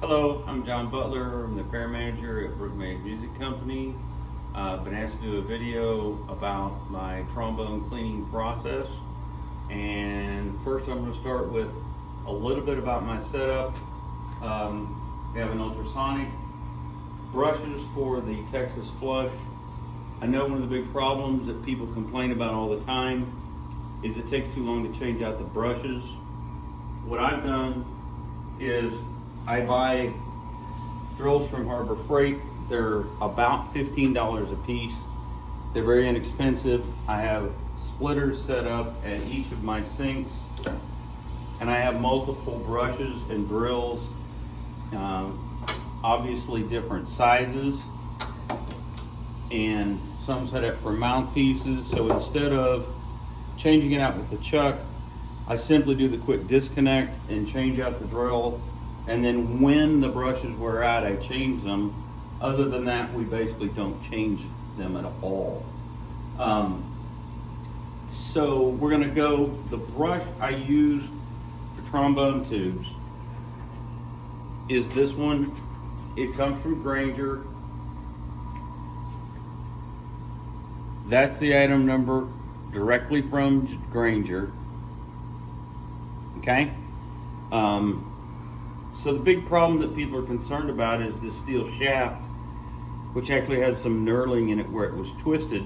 Hello, I'm John Butler. I'm the fair manager at Brookmaid Music Company. I've been asked to do a video about my trombone cleaning process. And first I'm going to start with a little bit about my setup. We have an ultrasonic, brushes for the Texas flush. I know one of the big problems that people complain about all the time is it takes too long to change out the brushes. What I've done is I buy drills from Harbor Freight. They're about $15 a piece. They're very inexpensive. I have splitters set up at each of my sinks, and I have multiple brushes and drills, obviously different sizes, and some set up for mouthpieces. So instead of changing it out with the chuck, I simply do the quick disconnect and change out the drill, and then when the brushes wear out, I change them. Other than that, we basically don't change them at all. So we're gonna go, the brush I use for trombone tubes is this one. It comes from Granger. That's the item number directly from Granger. Okay? So the big problem that people are concerned about is this steel shaft, which actually has some knurling in it where it was twisted,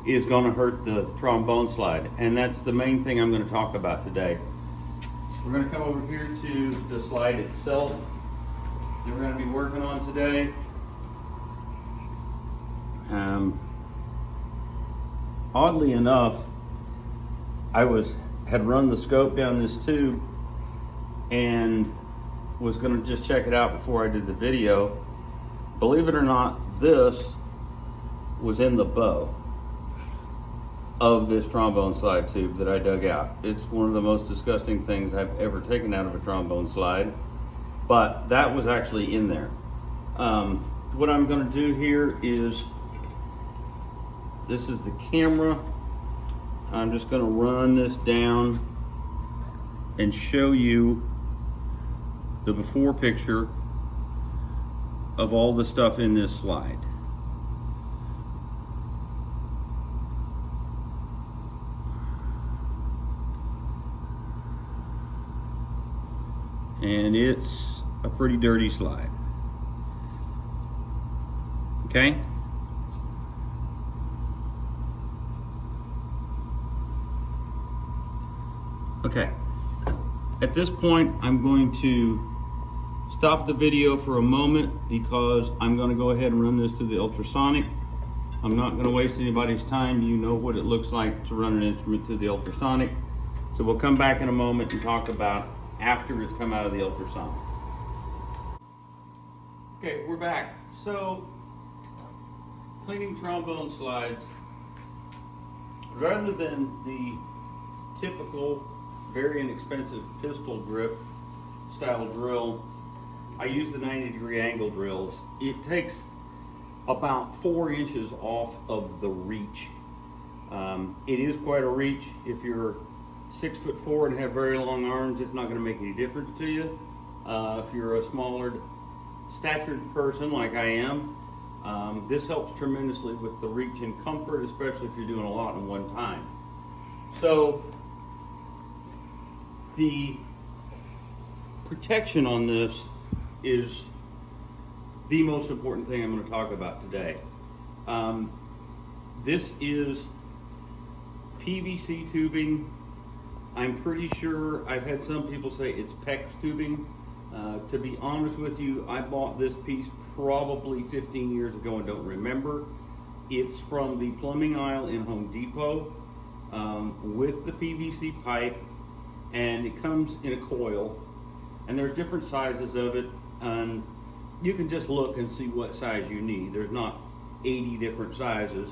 is going to hurt the trombone slide. And that's the main thing I'm going to talk about today. We're going to come over here to the slide itself that we're going to be working on today. Oddly enough, I had run the scope down this tube and was going to just check it out before I did the video. Believe it or not, this was in the bow of this trombone slide tube that I dug out. It's one of the most disgusting things I've ever taken out of a trombone slide, but that was actually in there. What I'm going to do here is, this is the camera. I'm just going to run this down and show you the before picture of all the stuff in this slide. And it's a pretty dirty slide. Okay? Okay. At this point, I'm going to stop the video for a moment because I'm going to go ahead and run this through the ultrasonic. I'm not going to waste anybody's time. You know what it looks like to run an instrument through the ultrasonic. So we'll come back in a moment and talk about after it's come out of the ultrasonic. Okay, we're back. So, cleaning trombone slides, rather than the typical very inexpensive pistol grip style drill, I use the 90-degree angle drills. It takes about 4 inches off of the reach. It is quite a reach. If you're 6'4" and have very long arms, it's not going to make any difference to you. If you're a smaller statured person like I am, this helps tremendously with the reach and comfort, especially if you're doing a lot in one time. So the protection on this is the most important thing I'm going to talk about today. This is PVC tubing. I'm pretty sure I've had some people say it's PEX tubing. To be honest with you, I bought this piece probably 15 years ago and don't remember. It's from the plumbing aisle in Home Depot with the PVC pipe, and it comes in a coil, and there's different sizes of it, and you can just look and see what size you need. There's not 80 different sizes,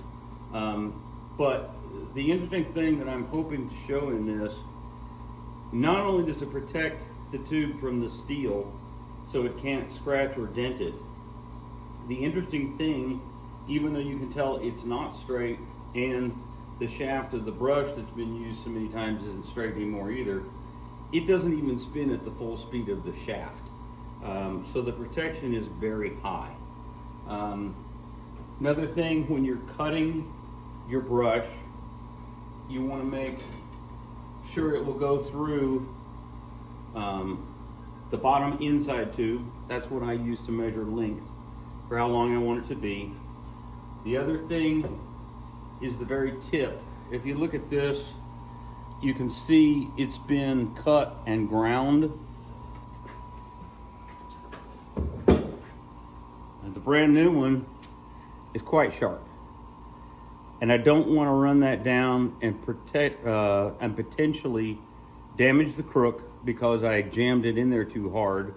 but the interesting thing that I'm hoping to show in this, not only does it protect the tube from the steel so it can't scratch or dent it, the interesting thing, even though you can tell it's not straight and the shaft of the brush that's been used so many times isn't straight anymore either, it doesn't even spin at the full speed of the shaft. So the protection is very high. Another thing, when you're cutting your brush, you want to make sure it will go through the bottom inside tube. That's what I use to measure length for how long I want it to be. The other thing is the very tip. If you look at this, you can see it's been cut and ground. And the brand new one is quite sharp. And I don't want to run that down and protect and potentially damage the crook because I jammed it in there too hard.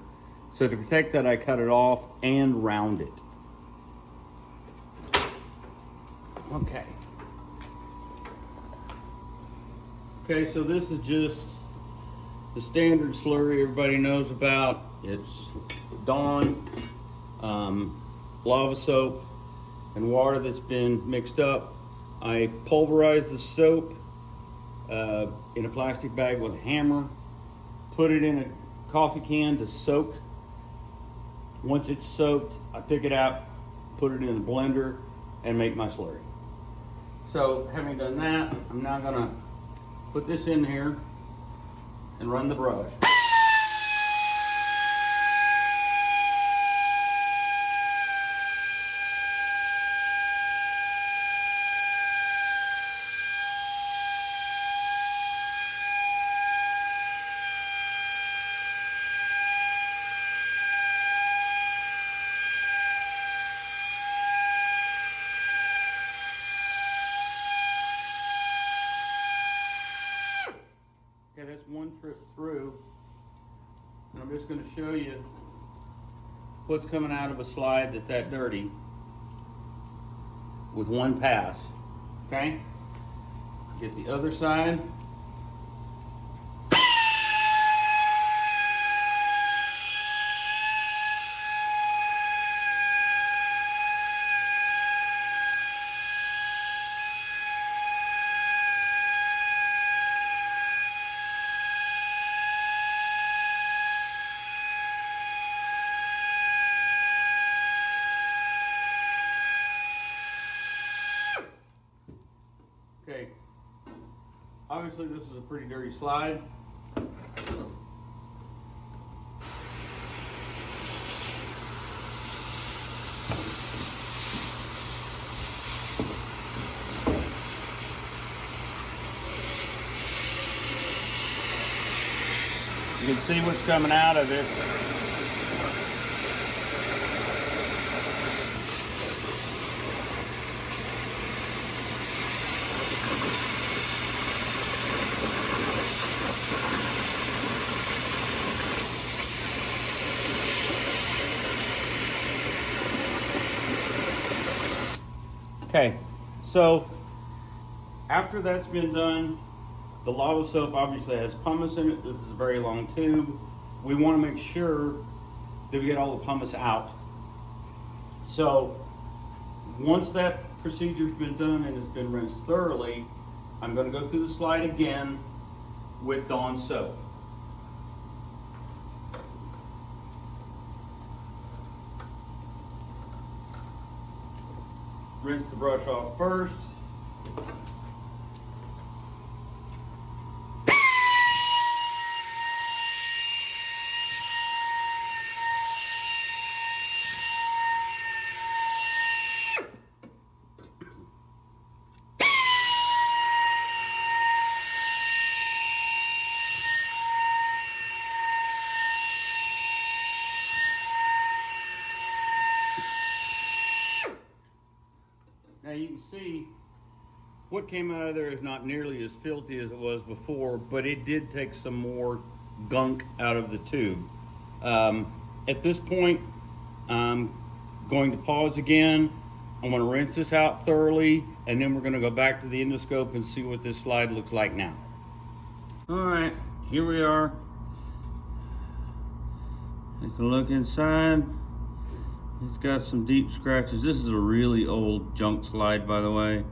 So to protect that, I cut it off and round it. Okay. Okay, so this is just the standard slurry everybody knows about. It's Dawn, lava soap, and water that's been mixed up. I pulverize the soap in a plastic bag with a hammer, put it in a coffee can to soak. Once it's soaked, I pick it out, put it in the blender, and make my slurry. So having done that, I'm now gonna put this in here and run the brush. Okay, that's one trip through. And I'm just going to show you what's coming out of a slide that's that dirty with one pass. Okay? Get the other side. Okay, obviously this is a pretty dirty slide. You can see what's coming out of it. Okay, so after that's been done, the lava soap obviously has pumice in it. This is a very long tube. We want to make sure that we get all the pumice out. So once that procedure's been done and it's been rinsed thoroughly, I'm going to go through the slide again with Dawn soap. Rinse the brush off first. Now you can see what came out of there is not nearly as filthy as it was before, but it did take some more gunk out of the tube. At this point, I'm going to pause again. I'm going to rinse this out thoroughly, and then we're going to go back to the endoscope and see what this slide looks like now. All right, here we are. Take a look inside. It's got some deep scratches. This is a really old junk slide, by the way.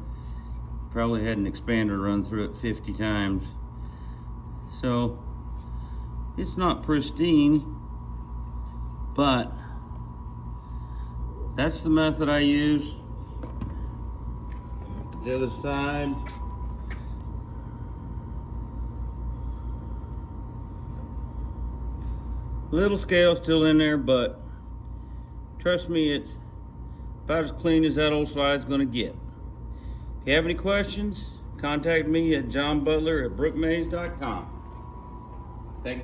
Probably had an expander run through it 50 times. So it's not pristine, But that's the method I use. The other side. Little scale still in there, but trust me, it's about as clean as that old slide's gonna get. If you have any questions, contact me at johnbutler@brookmaze.com.